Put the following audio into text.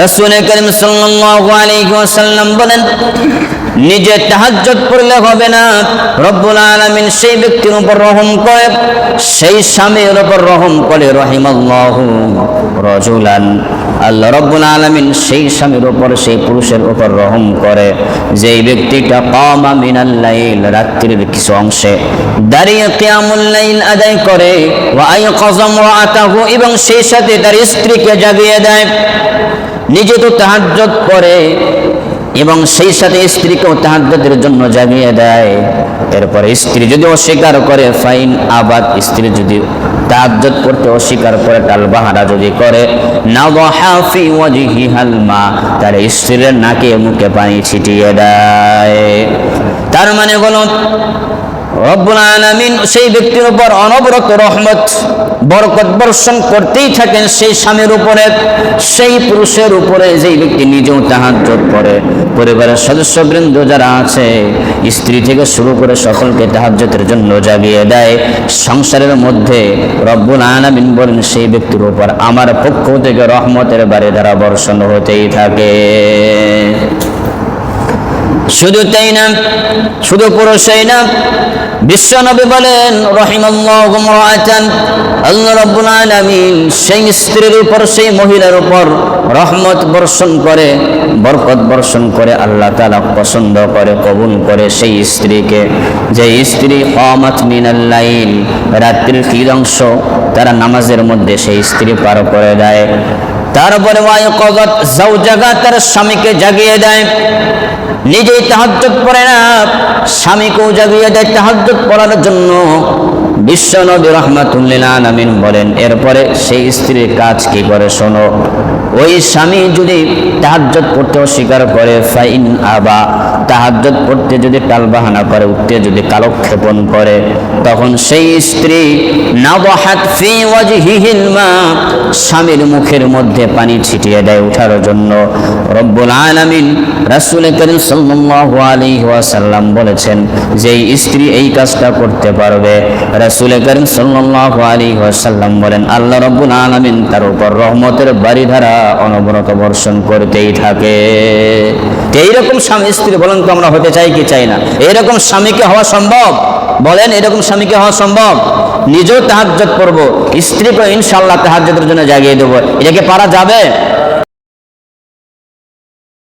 রাসূল করিম সাল্লাল্লাহু আলাইহি ওয়াসাল্লাম বলেন, নিজে তাহাজ্জুদ পড়লে হবে না, রব্বুল আলামিন সেই ব্যক্তির উপর রহম করে, সেই স্বামীর উপর রহম করে। রহিমাল্লাহু রাজুলান, আল্লাহ রব্বুল আলামিন সেই স্বামীর উপর, সেই পুরুষের উপর রহম করে যেই ব্যক্তিটা কামা মিনাল লাইল, রাত্রির কিছু অংশে দাঁড়িয়ে কিয়ামুল লাইল আদায় করে, ওয়া আইকাযা ইমরাআতাহু, এবং সেই সাথে তার স্ত্রীকে জাগিয়ে দেয়। নিজে তো তাহাজ্জুদ পড়ে এবং সেই সাথে স্ত্রীকেও তাহাজ্জুদের জন্য জাগিয়ে দেয়। এরপরে স্ত্রী যদি অস্বীকার করে, ফাইন আবাদ, স্ত্রী যদি তাহাজ্জুদ পড়তে অস্বীকার করে, টালবাহারা যদি করে, নাযহা ফি ওয়াজহিহাল মা, তার স্ত্রীর নাকে মুখে পানি ছিটিয়ে দেয়। তার মানে হলো রব্বুল আলামিন সেই ব্যক্তির উপর অনবরত রহমত বরকত বর্ষণ করতেই থাকেন, সেই স্বামীর উপরে, সেই পুরুষের উপরে যেই ব্যক্তি নিজেও তাহাজ্জুদ পড়ে। পরিবারের সদস্যবৃন্দ যারা আছে, স্ত্রী থেকে শুরু করে সকলকে তাহাজ্জুদের জন্য জাগিয়ে দেয়। সংসারের মধ্যে রব্বুল আলামিন বলেন, সেই ব্যক্তির উপর আমার পক্ষ থেকে রহমতের বারিধারা বর্ষণ হতেই থাকে। শুধু তাই না, শুধু পুরুষই না, বিশ্বনবী বলেন, রহিমাল্লাহু ইমরাআতান, আল্লাহ রাব্বুল আলামিন সেই স্ত্রীর উপর, সেই মহিলার উপর রহমত বর্ষণ করে, বরকত বর্ষণ করে। আল্লাহ তাআলা পছন্দ করে, কবুল করে সেই স্ত্রীকে, যে স্ত্রী কামাত মিনাল লাইল, রাত্রির কি অংশ তারা নামাজের মধ্যে সেই স্ত্রী পার করে দেয়। তারপরে ওয়াইকাযাত যাওজাহা, তার স্বামীকে জাগিয়ে দেয়। নিজেই তাহাজ্জুদ পড়ে না, স্বামীকেও জাগিয়ে দেয় তাহাজ্জুদ পড়ার জন্য। বিশ্বনবী রাহমাতুল লিল আলামিন বলেন, এরপরে সেই স্ত্রীর কাজ কি করে শোনো। ওই স্বামী যদি তাহাজ্জুদ পড়তে অস্বীকার করে, ফাইন আবা, তাহাজ্জুদ পড়তে যদি টালবাহানা করে, উঠতে যদি কালক্ষেপণ করে, তখন সেই স্ত্রী নাযহাত ফি ওয়াজহিহিল মা, স্বামীর মুখের মধ্যে পানি ছিটিয়ে দেয় উঠার জন্য। রব্বুল আলামিন রাসূল করিম সাল্লাল্লাহু আলাইহি ওয়াসাল্লাম বলেছেন, যেই স্ত্রী এই কাজটা করতে পারবে, রাসূল করিম সাল্লাল্লাহু আলাইহি ওয়াসাল্লাম বলেন, আল্লাহ রাব্বুল আলামিন তার উপর রহমতের বারিধারা অনবরত বর্ষণ করতেই থাকে। এইরকম স্বামী স্ত্রী বলেন তো আমরা হতে চাই কি চাই না? এইরকম স্বামীকে হওয়া সম্ভব? বলেন, এরকম স্বামীকে হওয়া সম্ভব? নিজেও তাহাজ্জুদ পড়বো, স্ত্রীকে ইনশাআল্লাহ তাহাজ্জুদের জন্য জাগিয়ে দেবো, এটাকে পারা যাবে?